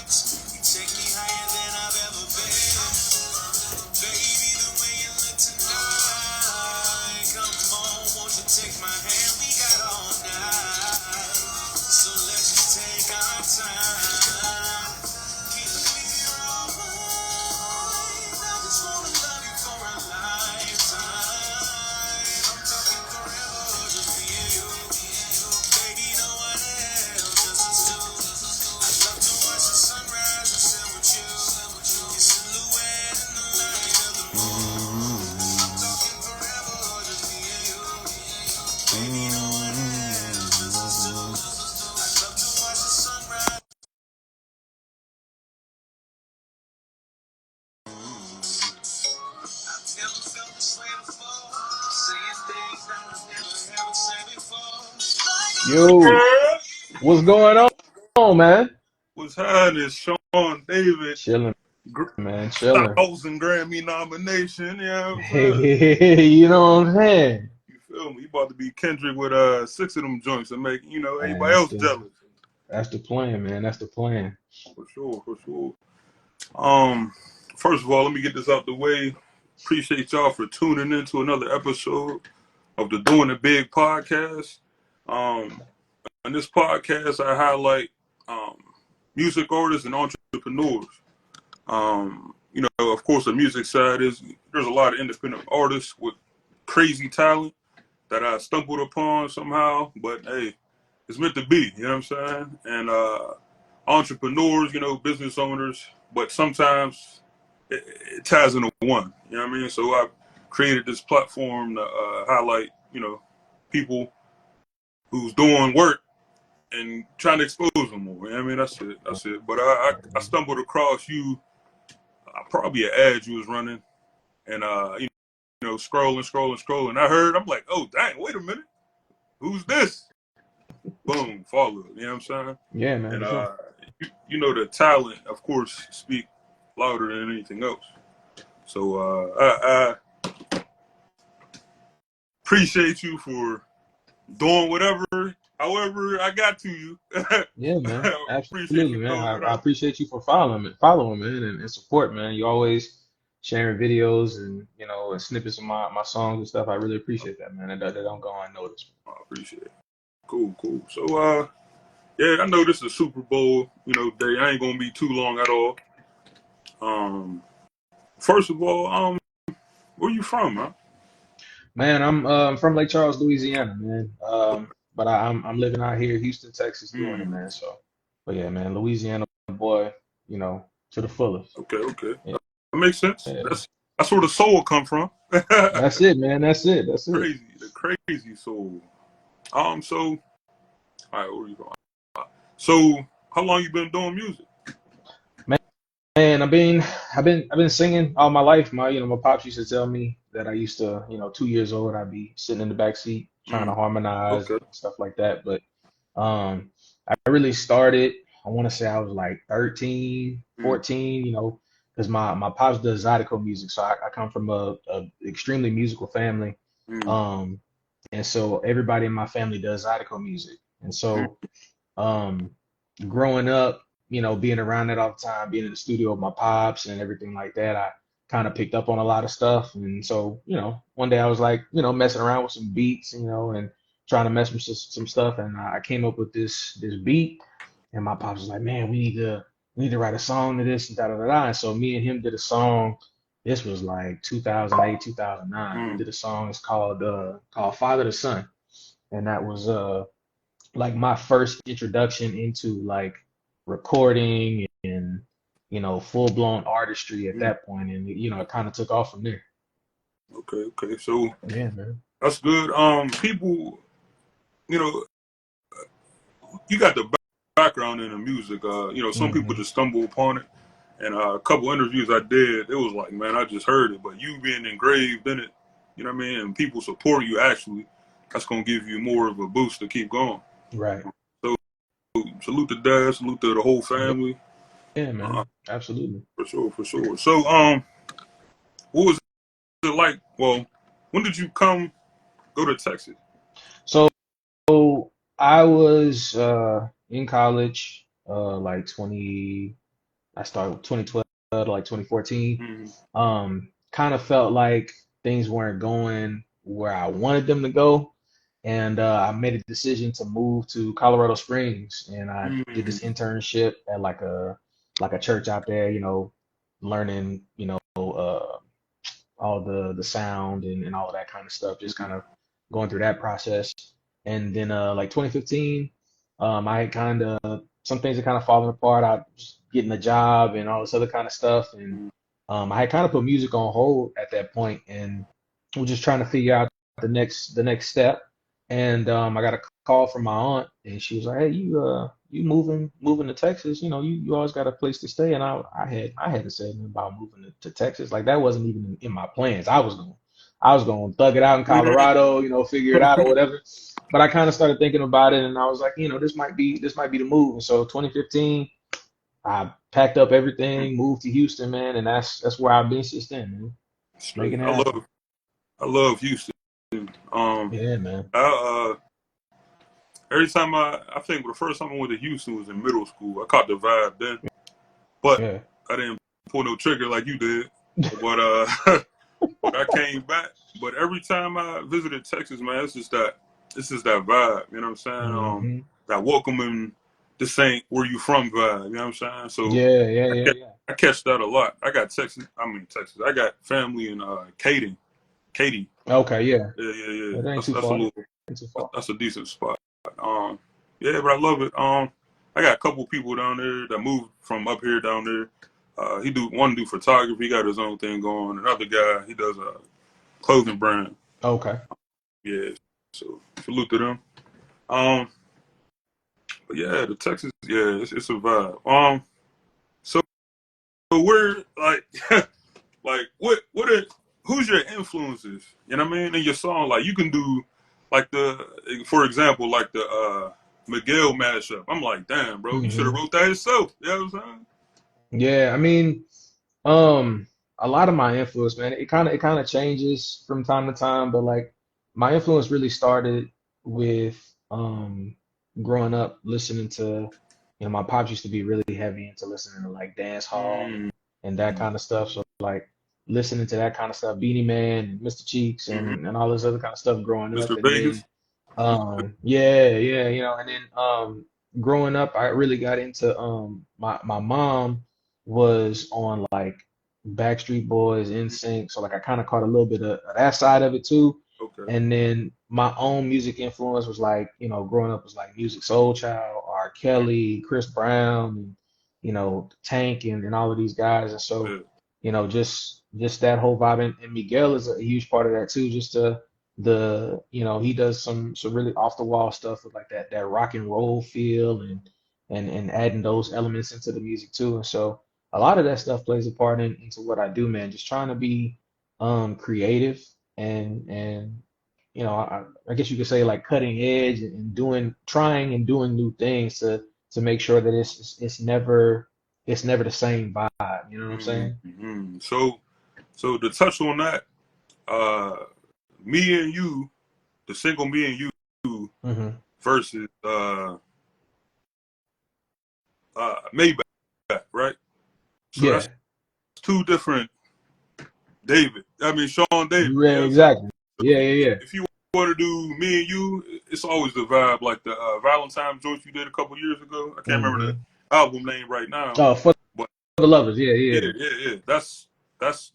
You take me higher than I've ever been. Baby, the way you look tonight. Come on, won't you take my hand? We got all night. So let's just take our time. Keep it here all night. I just wanna love you for a lifetime. I'm talking forever, just me and you. Baby, no one else, just us two. I love to watch the sunrise and sit with you. Your silhouette in the light of the moon. I'm talking forever, just me and you. Baby, no one else, just us two. I love to watch the sunrise. I've never felt this way before. Saying things that I never ever said before. Yo, what's going on, man? What's happening, Sean David? Chilling, man, chilling. 1,000 Grammy nomination, you know what I'm saying? Hey, you know what I'm saying? You feel me? You about to be Kendrick with 6 of them joints and make, Man, everybody else jealous. that's the plan, man. That's the plan. For sure, for sure. First of all, let me get this out the way. Appreciate y'all for tuning in to another episode of the Doing It Big podcast. Um, on this podcast, I highlight music artists and entrepreneurs. Of course, the music side there's a lot of independent artists with crazy talent that I stumbled upon somehow, but hey, it's meant to be, you know what I'm saying? And entrepreneurs, business owners, but sometimes it ties into one, you know what I mean? So I created this platform to highlight, people who's doing work and trying to expose them more, you know what I mean? That's it. But I stumbled across you. Probably an ad you was running, and scrolling. I'm like, oh dang, wait a minute, who's this? Boom, follow. You know what I'm saying? Yeah, man, And for sure. the talent, of course, speak louder than anything else. So I appreciate you for doing however I got to you. Yeah, man, I appreciate absolutely, for man. throwing it I out. appreciate you for following, man, and support, man. You always sharing videos and and snippets of my songs and stuff. I really appreciate that, man. That don't go unnoticed. I appreciate it. Cool. So yeah, I know this is a Super Bowl, day. I ain't gonna be too long at all. First of all, where you from, man? Man, I'm from Lake Charles, Louisiana, man. But I'm living out here, Houston, Texas, doing it, Hmm. man. So, but yeah, man, Louisiana boy, to the fullest. Okay. Yeah, That makes sense. yeah. That's where the soul come from. That's it, man. That's it. That's it. The crazy soul. So, all right, where you going? So, how long you been doing music? Man, I've been singing all my life. My pops used to tell me that I used to, 2 years old, I'd be sitting in the back seat trying to Mm, harmonize okay. and stuff like that. But I really started, I want to say I was like 13, Mm, 14, because my pops does zydeco music. So I come from a extremely musical family. mm, Um, and so everybody in my family does zydeco music. And mm. so um, growing up, being around that all the time, being in the studio with my pops and everything like that, I kind of picked up on a lot of stuff. And so, one day I was like, messing around with some beats, and trying to mess with some stuff. And I came up with this beat, and my pops was like, man, we need to write a song to this and da da da da. And so me and him did a song. This was like 2008, 2009. We Mm. did a song. It's called Father to Son, and that was like my first introduction into like recording and full blown artistry at Mm. that point, and it kind of took off from there. Okay. So Yeah, man. that's good. People, you know, you got the background in the music. Some people Hmm. just stumble upon it. And a couple interviews I did, it was like, man, I just heard it, but you being engraved in it, you know what I mean, and people support you actually, that's gonna give you more of a boost to keep going. Right. So salute to Dad, salute to the whole Yeah, family, yeah, uh, man. Absolutely. for sure. So what was it like? Well, when did you go to Texas? So I was in college, like 20. I started 2012 to like 2014. Mm, Kind of felt like things weren't going where I wanted them to go. And I made a decision to move to Colorado Springs, and I did this mm, internship at like a church out there, learning, all the sound and all of that kind of stuff, just kind of going through that process. And then like 2015, I had kind of some things had kind of fallen apart. I was getting a job and all this other kind of stuff, and mm, I had kind of put music on hold at that point, and was just trying to figure out the next step. And I got a call from my aunt, and she was like, "Hey, you moving to Texas? You always got a place to stay." And I hadn't said anything about moving to Texas. Like that wasn't even in my plans. I was going to thug it out in mm. Colorado, figure it out or whatever. But I kind of started thinking about it, and I was like, this might be the move. And so 2015, I packed up everything, moved to Houston, man, and that's where I've been since then, man. Straight. Making it happen. I love Houston. Um, Yeah, man. I every time I think the first time I went to Houston was in middle school. I caught the vibe then, but Yeah. I didn't pull no trigger like you did. But but I came back. But every time I visited Texas, man, it's just that vibe. You know what I'm saying? Hmm. That welcoming, this ain't where you from vibe. You know what I'm saying? So Yeah, yeah, I yeah, catch, yeah. I catch that a lot. I got Texas. I mean Texas. I got family in Katy. Katy. Okay, yeah. Yeah, yeah, yeah. Yeah, that ain't That's too that's a far. little. Ain't too That's, far. that's a decent spot. Um, yeah, but I love it. I got a couple people down there that moved from up here down there. One do photography. He got his own thing going. Another guy, he does a clothing brand. Okay. Yeah, so salute to them. Um, but yeah, the Texas, yeah, it's a vibe. So where like like what are who's your influences? You know what I mean? In your song, like you can do like for example, like the Miguel mashup. I'm like, damn, bro, you should have Hmm. wrote that yourself. You know what I'm saying? Yeah, I mean, um, a lot of my influence, man, it kind of changes from time to time, but like my influence really started with growing up listening to, my pops used to be really heavy into listening to like dance hall Mm, and that kind of stuff. So like listening to that kind of stuff, Beanie Man and Mr. Cheeks mm-hmm. and all this other kind of stuff growing up. Mr. And then Vegas. yeah, yeah, and then growing up I really got into my mom was on like Backstreet Boys, NSYNC, so like I kind of caught a little bit of that side of it too. Okay. And then my own music influence was like, growing up was like Music Soul Child, R. Kelly, Chris Brown, and Tank and all of these guys. And so, Yeah. just that whole vibe. And Miguel is a huge part of that too. Just he does some really off the wall stuff with like that rock and roll feel and adding those elements into the music too. And so a lot of that stuff plays a part into what I do, man. Just trying to be creative and I guess you could say like cutting edge and trying and doing new things to make sure that it's never the same vibe. You know what I'm saying? Mm-hmm. So to touch on that, uh, me and you, the single me and you Hmm. versus Maybach, right? So that's Yeah. two different David. I mean Sean David. You Yeah, know what I'm saying? exactly. Yeah, yeah, If you want to do me and you, it's always the vibe like the Valentine joint you did a couple years ago. I yeah. can't remember the album name right now, Oh, for but the lovers. Yeah, yeah, yeah, yeah, yeah. That's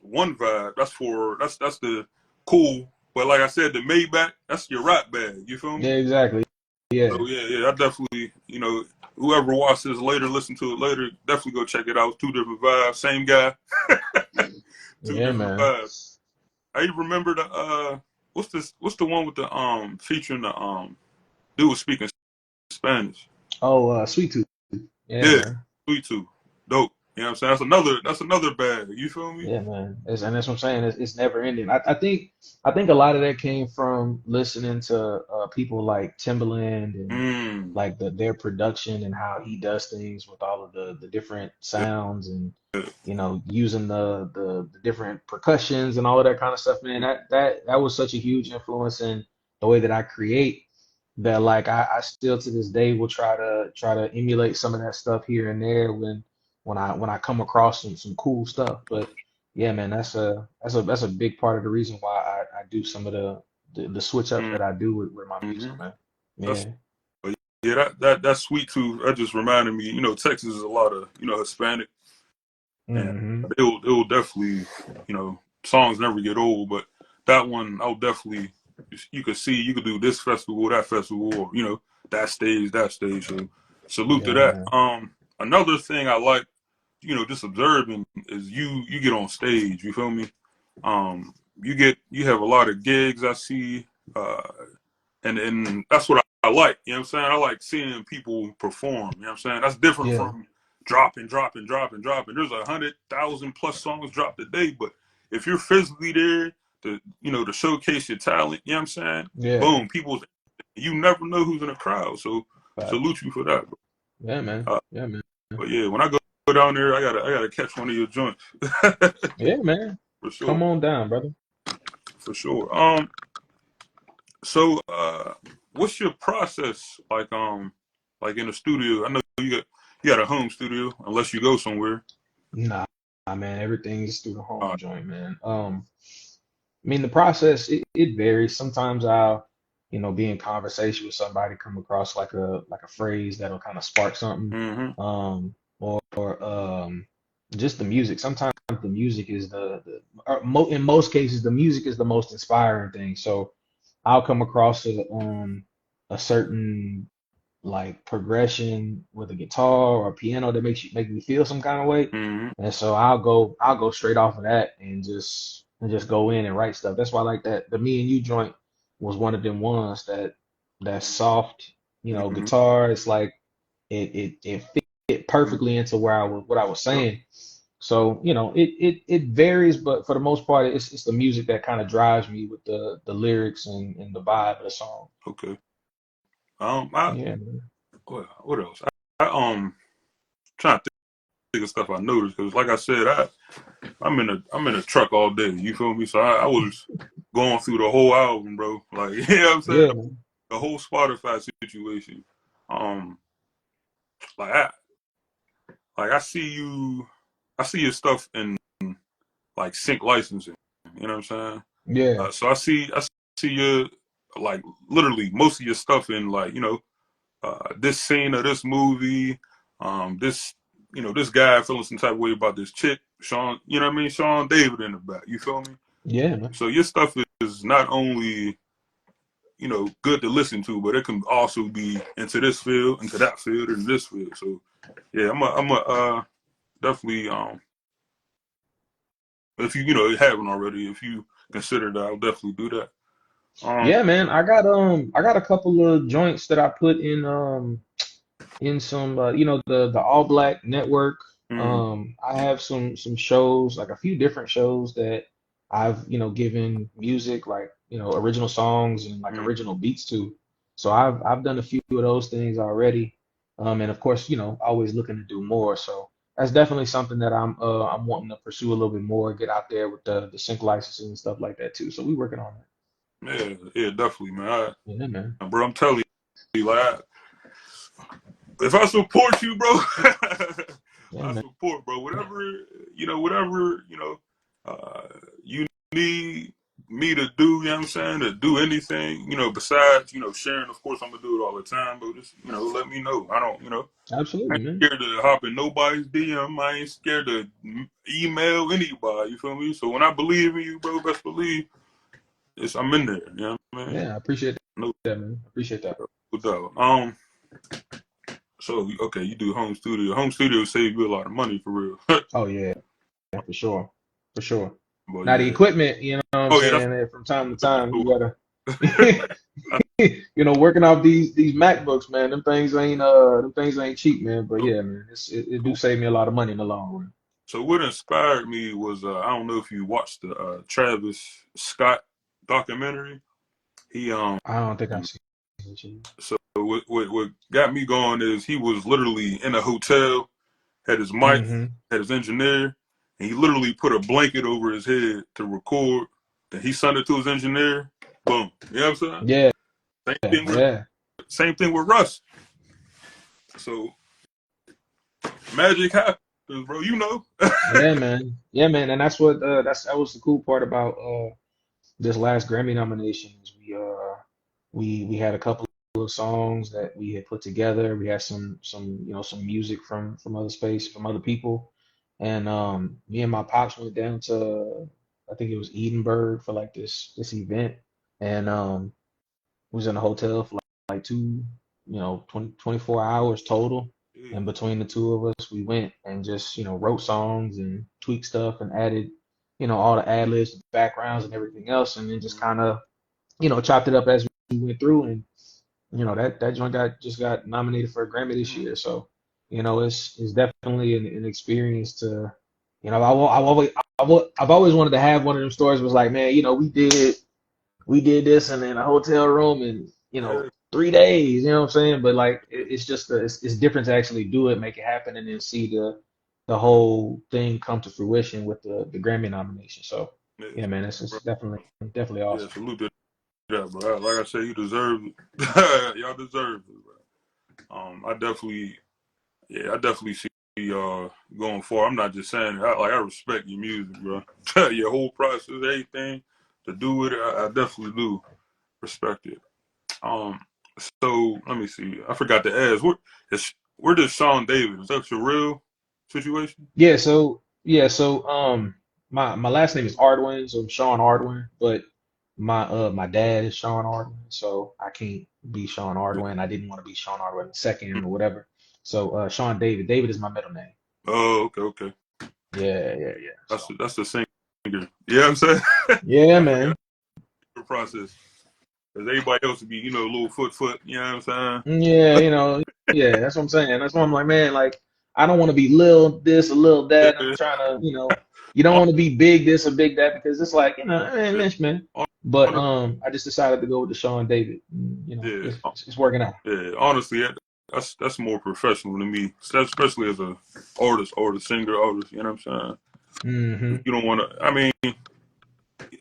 one vibe. That's the cool. But like I said, the Maybach, that's your rock bag. You feel me? yeah, exactly. Yeah, So yeah, yeah. I definitely, whoever watches this later, listen to it later, definitely go check it out. Two different vibes, same guy, two yeah, different man. vibes. I even remember the what's the one with the featuring the dude was speaking Spanish. Oh, Sweet Tooth. Yeah, Yeah, man. Sweet Tooth. Dope. You know what I'm saying? That's another bag. You feel me? Yeah, man. And that's what I'm saying. It's never ending. I think a lot of that came from listening to people like Timbaland and Mm. like their production and how he does things with all of the different Yeah. sounds and using the different percussions and all of that kind of stuff, man. That was such a huge influence in the way that I create that like I still to this day will try to emulate some of that stuff here and there when when I come across some cool stuff. But yeah, man, that's a big part of the reason why I do some of the switch ups that I do with my music, Mm-hmm. man. That's Yeah. yeah, that's sweet too. That just reminded me, Texas is a lot of, Hispanic, and Hmm. it will definitely, songs never get old, but that one I'll definitely, you could see, you could do this festival, that festival, or, that stage, that stage. So salute to Yeah, that. man. Another thing I like, just observing is you get on stage, you feel me? You have a lot of gigs I see, uh, and that's what I like. You know what I'm saying? I like seeing people perform. You know what I'm saying? That's different Yeah. from dropping, dropping, dropping, dropping. There's 100,000 plus songs dropped a day, but if you're physically there to showcase your talent, you know what I'm saying? Yeah. Boom, you never know who's in the crowd. So Facts. salute you for that, bro. Yeah, man. Uh, Yeah, man. but yeah, when I go down there, I gotta catch one of your joints Yeah, man. for sure, Come on down, brother. for sure. So, what's your process like in the studio? I know you got a home studio, unless you go somewhere. Nah, man. Everything's through the home Uh, joint, man. I mean, the process it varies. Sometimes I'll, be in conversation with somebody, come across like a phrase that'll kind of spark something, mm-hmm, or just the music. Sometimes the music is in most cases the music is the most inspiring thing. So I'll come across a certain like progression with a guitar or a piano that make me feel some kind of way. mm-hmm, And so I'll go straight off of that and just go in and write stuff. That's why I like that the Me and You joint was one of them ones that soft, mm-hmm. guitar. It's like it fit perfectly into what I was Yep. saying. So, it varies, but for the most part, it's the music that kind of drives me with the lyrics and the vibe of the song. Okay. I Yeah, man. what else? Trying to think of stuff I noticed because, like I said, I'm in a truck all day. You feel me? So I was going through the whole album, bro. Like, you know what I'm saying? Yeah, man. The whole Spotify situation. Um, like I see your stuff in like sync licensing. You know what I'm saying? Yeah. So I see your like literally most of your stuff in like this scene of this movie, this this guy feeling some type of way about this chick, Sean. You know what I mean? Sean David in the back. You feel me? Yeah, man. So your stuff is not only good to listen to, but it can also be into this field, into that field, and this field. So yeah, I'm a definitely if you haven't already, if you consider that, I'll definitely do that. Um, Yeah, man. I got a couple of joints that I put in some the All Black Network. mhm, I have some shows, like a few different shows that I've given music, like original songs and like mhm. original beats to. So I've done a few of those things already. And of course, always looking to do more. So that's definitely something that I'm wanting to pursue a little bit more, get out there with the sync licensing and stuff like that too. So we working on that. Yeah, yeah, definitely, man. Yeah, man. Bro, I'm telling you, like, if I support you, bro, Yeah, I man. support, bro. Whatever, you need me to do, you know what I'm saying, to do anything, besides, sharing. Of course, I'm gonna do it all the time, but just, let me know. I Absolutely, ain't man. scared to hop in nobody's DM. I ain't scared to email anybody. You feel me? So when I believe in you, bro, best believe I'm in there. You know what I mean? Yeah, I appreciate No that, man. I appreciate that. doubt. So okay, you do home studio. Home studio save you a lot of money for real. Oh yeah, yeah, for sure. For sure. But Now the yeah. equipment, you know what I'm Oh yeah, that's saying, from time to for time you sure. gotta working off these MacBooks, man, them things ain't cheap, man. But So, yeah, man, it do save me a lot of money in the long run. so what inspired me was I don't know if you watched the Travis Scott documentary. He I don't think I've seen it. so what got me going is he was literally in a hotel, had his mic, Mm-hmm. had his engineer, and he literally put a blanket over his head to record. Then he sent it to his engineer. Boom. You know what I'm saying? Yeah, Same thing with yeah. same thing with Russ. So magic happened. bro. You know. Yeah, man. Yeah, man. And that's what that was the cool part about this last Grammy nominations. We had a couple of songs that we had put together. We had some some music from other space from other people, and me and my pops went down to I think it was Edinburgh for like this event, and was in a hotel for like two 24 hours total. Yeah. And between the two of us, we went and just wrote songs and tweaked stuff and added all the ad libs, backgrounds, and everything else, and then just kind of chopped it up as we went through, and that joint just got nominated for a Grammy this year. So it's definitely an experience to I've always wanted to have one of them stories. Was like, man, we did this and in a hotel room in Yeah. 3 days. You know what I'm saying? But like it's just it's different to actually do it, make it happen, and then see the whole thing come to fruition with the Grammy nomination. So Yeah, yeah, man, it's definitely yeah, awesome. salute to that, bro. Like I said, you deserve it. Y'all deserve it, bro. I definitely see y'all going forward. I'm not just saying, I respect your music, bro. Your whole process, everything to do with it, I definitely do respect it. Um, so let me see. I forgot to ask, where does Sean David? Is that your real situation? Yeah, so my last name is Ardwin, so I'm Sean Ardwin, but my dad is Sean Ardwin, so I can't be Sean Ardwin. I didn't want to be Sean Ardwin second or whatever. So Sean David. David is my middle name. Oh, okay, okay. Yeah, yeah, yeah. So That's the singer. Yeah, I'm saying. yeah, I forgot man. the process. Because everybody else would be, little foot, you know what I'm Yeah, yeah, that's what I'm saying. That's why I'm like, man, like I don't want to be little this or little that. I'm saying? trying to, you don't Yeah. want to be big this or big that because it's like, Yeah. Lynch, man. Hon- But hon- I just decided to go with the Sean David. Yeah, It's working out. yeah. Honestly, that's more professional to me, especially as a artist or the singer artist. You know what I'm saying? Hmm. You don't want to. I mean,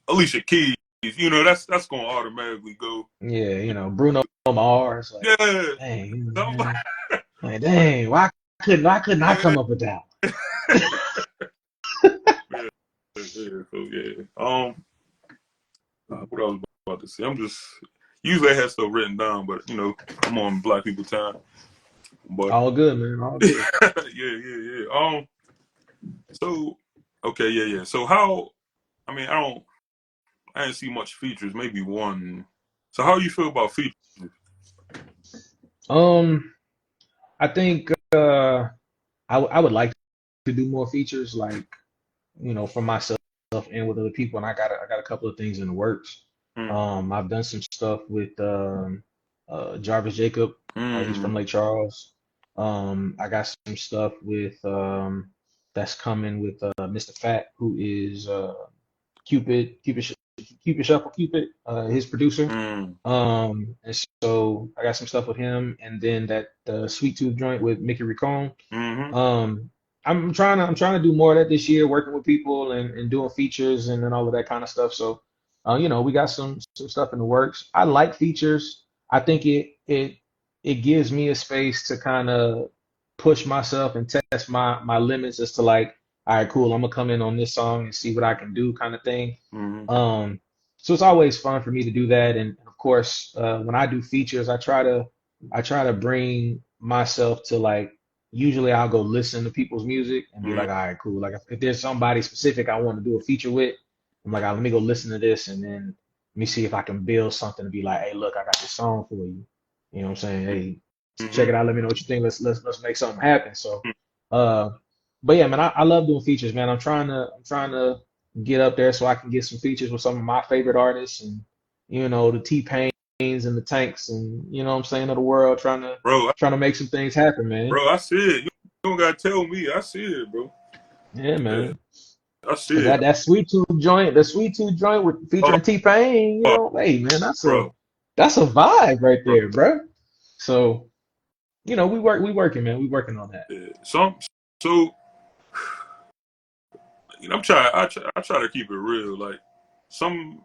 Alicia Keys. That's going to automatically go. Yeah, Bruno Mars, like, Yeah. dang, I'm like, man. Like, dang, why couldn't I come yeah, up with that yeah, yeah. So yeah. What I was about to say. I'm just usually I have stuff written down, but I'm on Black people time. one? But All good, man. All good. yeah. So okay, yeah. So how? I mean, I didn't see much features. Maybe one. So how you feel about features? Um, I think I would like to do more features, like for myself and with other people, and I got a couple of things in the works. Mm, I've done some stuff with Jarvis Jacob. He's mm, from Lake Charles. I got some stuff with that's coming with Mr. Fat, who is Cupid Shuffle Cupid, his producer. mm, And so I got some stuff with him, and then that Sweet Tooth joint with Mickey Ricone. mm-hmm. Um, I'm trying to do more of that this year, working with people and doing features and all of that kind of stuff. So, we got some stuff in the works. I like features. I think it gives me a space to kind of push myself and test my limits as to like, all right, cool, I'm gonna come in on this song and see what I can do, kind of thing. Mm-hmm. So it's always fun for me to do that. And of course, when I do features, I try to bring myself to like, usually I'll go listen to people's music and be Mm-hmm. like, all right, cool. Like if there's somebody specific I want to do a feature with, I'm like, all right, let me go listen to this and then let me see if I can build something to be like, hey, look, I got this song for you. You know what I'm saying? Hey, check Mm-hmm. it out. Let me know what you think. Let's make something happen. So, uh, but yeah, man, I love doing features, man. I'm trying to get up there so I can get some features with some of my favorite artists and the T-Pains and the Tanks and what I'm saying of the world, trying to Bro, trying to make some things happen, man. I see it. You don't gotta tell me. I see it, bro. Yeah, Yeah, man. I Cause see it. that the Sweet Tooth joint with Oh, featuring T-Pain, oh, hey man, that's a bro, that's a vibe right bro. there, bro. So, we working, man. We working on that. Yeah. So I try to keep it real. Like some,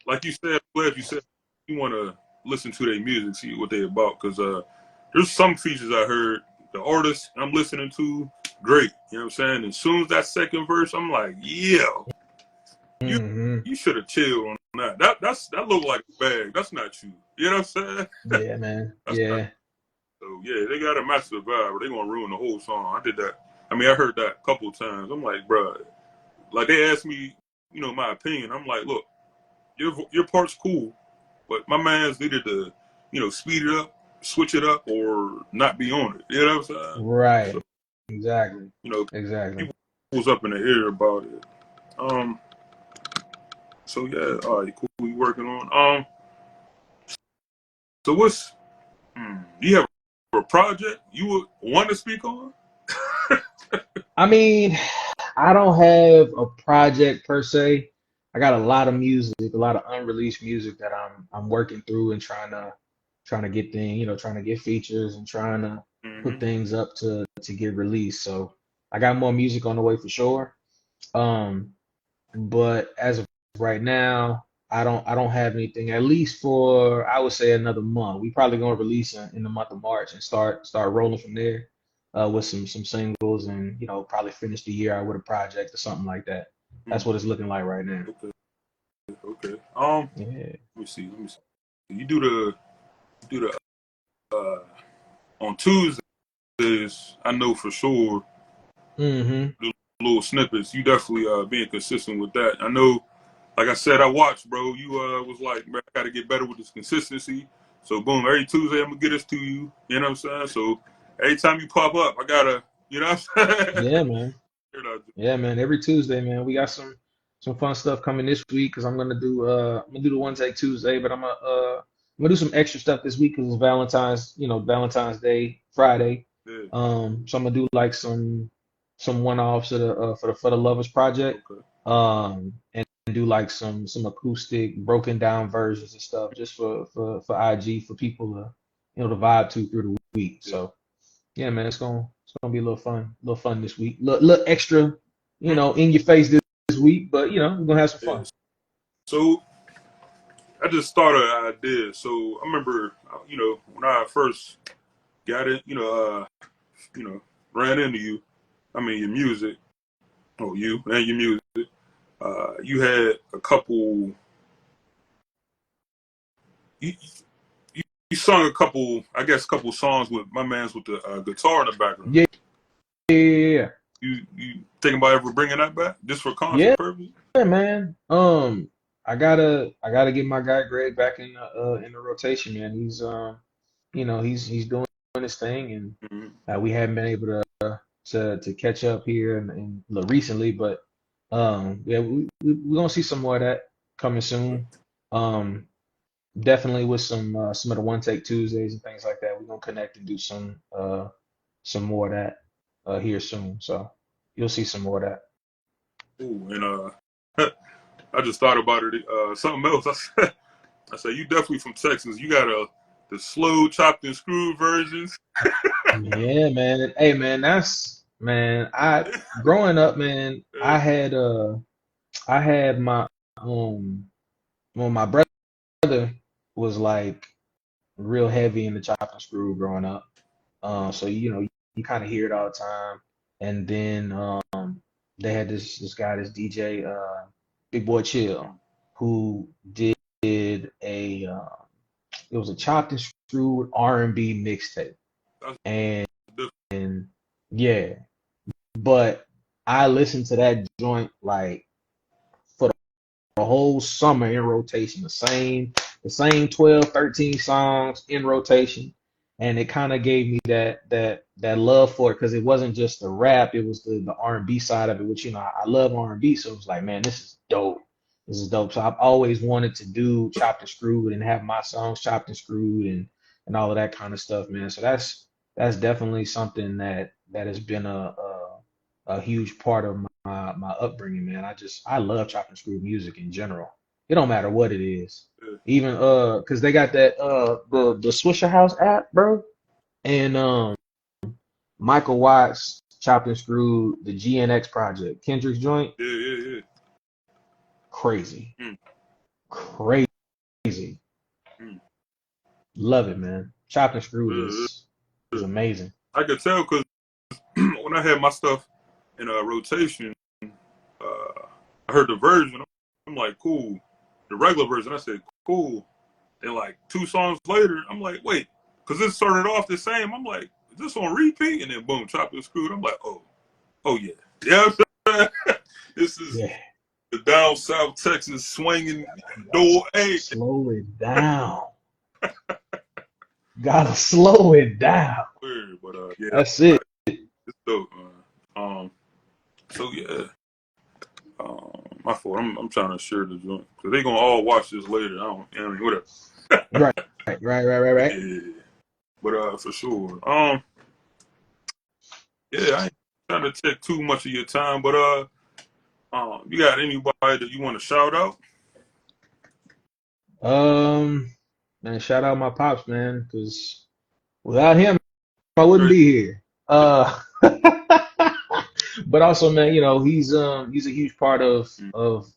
like you said, glad you said you want to listen to their music, see what they about. Cause there's some features I heard the artists I'm listening to. great. You know what I'm saying? As soon as that second verse, I'm like, yeah, you Hmm. you should have chilled on that. That looked like a bag. That's not you. You know what I'm saying? Yeah, man. That's not. Yeah. So yeah, they got a massive vibe. They gonna ruin the whole song. I did that. I mean, I heard that a couple of times. I'm like, bro, like they asked me, my opinion. I'm like, look, your part's cool, but my man's needed to, speed it up, switch it up, or not be on it. You know what I'm saying? So, Right. Exactly. Exactly. people was up in the air about it. So yeah, all right, cool. We working on. So what's you have a project you would want to speak on? I mean, I don't have a project per se. I got a lot of music, a lot of unreleased music that I'm working through and trying to get things, trying to get features and trying to put Mm-hmm. things up to get released. So I got more music on the way for sure. Um, but as of right now, I don't have anything, at least for I would say another month. We probably gonna release in the month of March and start rolling from there with some singles and probably finish the year out with a project or something like that. That's what it's looking like right now. Okay, okay. Yeah. Let me see. You do the on Tuesdays. I know for sure Hmm. the little snippets. You definitely being consistent with that. I know. Like I said, I watched, bro. You was like, bro, I got to get better with this consistency. So boom, every Tuesday I'm gonna get this to you. You know what I'm saying? So every time you pop up, I gotta, you know what I'm saying? Yeah, man. Yeah, man. Every Tuesday, man. We got some fun stuff coming this week because I'm gonna do the one take Tuesday, but I'm gonna do some extra stuff this week because it's Valentine's Day Friday. Yeah. So I'm gonna do like some one-offs for the Lovers Project. Okay. And do like some acoustic broken down versions and stuff just for IG for people to to vibe to through the week. Yeah. So yeah, man, it's gonna be a little fun this week. Little extra, in your face this week, but we're gonna have some Yeah. fun. So I just thought of an idea. So I remember, when I first got it, you know, ran into you. I mean, your music. Oh, you and your music. You had a couple. You, you sung a couple, I guess, couple songs with my man's with the guitar in the background. Yeah, yeah, You thinking about ever bringing that back just for concert yeah, purpose? yeah, man. I gotta get my guy Greg back in the rotation, man. He's doing his thing, and Mm-hmm. we haven't been able to catch up here and recently, but yeah, we're gonna see some more of that coming soon. Um, Definitely with some of the one take Tuesdays and things like that. We're gonna connect and do some more of that here soon. So you'll see some more of that. Ooh, and I just thought about it. Something else. I said you definitely from Texas. You got the slow chopped and screwed versions. Yeah, man. Hey, man, that's man. I growing up, man. I had my well, my brother was like real heavy in the chop and screw growing up. So you kind of hear it all the time. And then they had this guy, this DJ, Big Boy Chill, who did a it was a chopped and screwed R&B mixtape. That's And different. yeah, but I listened to that joint like for the whole summer in rotation, the same 12, 13 songs in rotation. And it kind of gave me that love for it because it wasn't just the rap, it was the R&B side of it, which I love R&B, so it was like, man, this is dope. This is dope. So I've always wanted to do chopped and screwed and have my songs chopped and screwed and all of that kind of stuff, man. So that's definitely something that has been a huge part of my upbringing, man. I love chopped and screwed music in general. It don't matter what it is. Yeah. Even cause they got that the Swisher House app, bro. And Michael Watts chopped and screwed the GNX project. Kendrick's joint, Yeah, yeah, crazy. yeah. Crazy. Mm. Love it, man. Chopped and screwed Yeah, is yeah. amazing. I could tell because when when I had my stuff in a rotation, I heard the version. I'm like, cool. The regular version, I said, cool. And like 2 songs later, I'm like, wait, because this started off the same. I'm like, is this on repeat? And then boom, Chopped and Screwed. I'm like, oh yeah. Yeah, this is Yeah. the down South Texas swinging door. Hey, Slow it down. Gotta slow it down. weird, but yeah, That's it. it's dope, man. So yeah, my fault. I'm trying to share the joint because they gonna all watch this later. I mean, whatever. Right. Yeah, but for sure. Yeah, I ain't trying to take too much of your time, but you got anybody that you want to shout out? Man, shout out my pops, man, because without him, I wouldn't be here. But also, man, he's a huge part of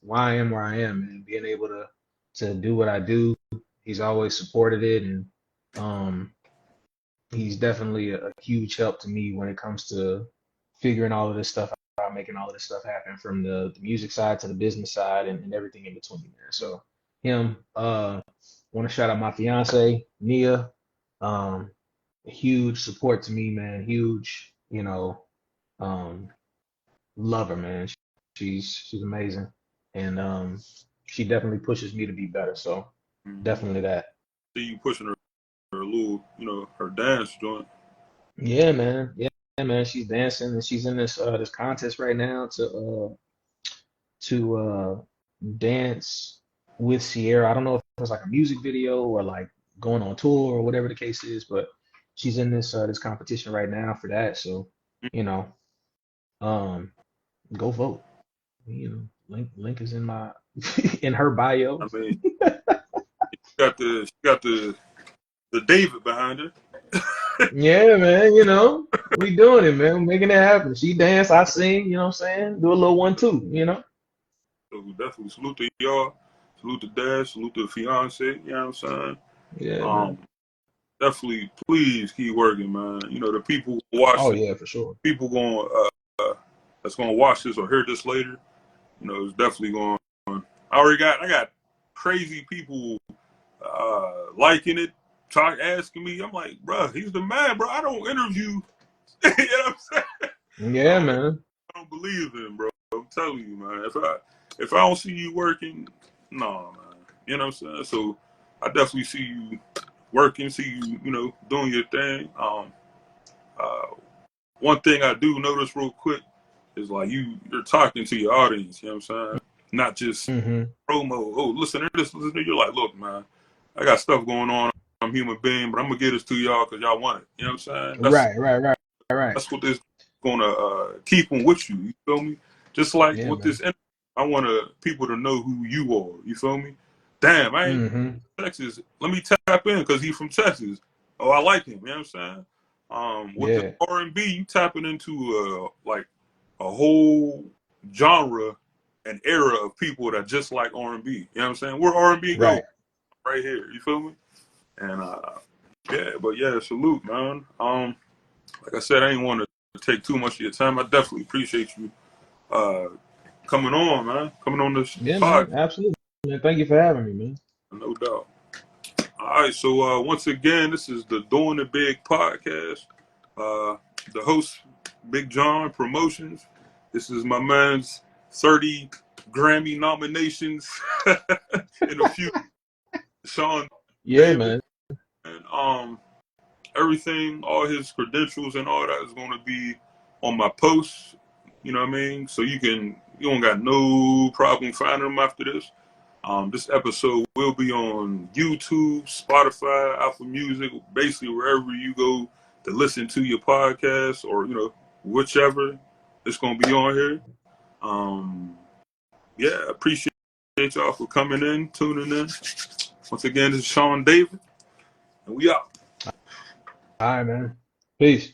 why I am where I am, man. Being able to do what I do, he's always supported it, and he's definitely a huge help to me when it comes to figuring all of this stuff out, making all of this stuff happen from the music side to the business side and everything in between there. So him, want to shout out my fiance, Nia. Um, huge support to me, man. Huge, um, love her, man. She's amazing. And she definitely pushes me to be better. So definitely that. See you pushing her little, her dance joint. Yeah, man. Yeah, man. She's dancing and she's in this contest right now to dance with Sierra. I don't know if it's like a music video or like going on tour or whatever the case is, but she's in this competition right now for that. So, you know, um, go vote. Link is in my in her bio. I mean, she got the David behind her. Yeah, man. We doing it, man. We're making it happen. She dance, I sing. You know what I'm saying? Do a little 1-2. So definitely salute to y'all, salute to Dad, salute to the fiance. You know what I'm saying? Yeah, man. Definitely, please keep working, man. The people Oh watching, yeah, for sure. people going that's gonna watch this or hear this later. It's definitely going. I got crazy people liking it, asking me. I'm like, bro, he's the man, bro. I don't interview. You know what I'm saying? Yeah, man. I don't believe him, bro. I'm telling you, man. If I don't see you working, no, man. You know what I'm saying? So I definitely see you working, see you, doing your thing. Uh, One thing I do notice real quick is like you're talking to your audience. You know what I'm saying? Not just Hmm. promo. Oh, listen to this. Listen to you're like, look, man, I got stuff going on. I'm a human being, but I'm gonna get this to y'all because y'all want it. You know what I'm saying? Right. That's what this gonna keep them with you. You feel me? Just like Yeah, with man. this, I want people to know who you are. You feel me? Damn, I ain't Hmm. from Texas. Let me tap in because he's from Texas. Oh, I like him. You know what I'm saying? With the Yeah. R&B, you tapping into like a whole genre and era of people that just like R&B. You know what I'm saying? Where R&B go? Right. Right here. You feel me? And yeah, but yeah, salute, man. Like I said, I didn't want to take too much of your time. I definitely appreciate you uh, coming on, man. Coming on this Yeah, pod, man. Absolutely. Man, thank you for having me, man. no doubt. All right, so once again, this is the Doing It Big podcast. The host, Big John Promotions. This is my man's 30 Grammy nominations in a few. Sean Yeah, David, man. and everything, all his credentials and all that is going to be on my post. You know what I mean? So you don't got no problem finding him after this. This episode will be on YouTube, Spotify, Apple Music, basically wherever you go to listen to your podcast or, whichever, it's going to be on here. Yeah, appreciate y'all for coming in, tuning in. Once again, this is Sean David, and we out. All right, man. Peace.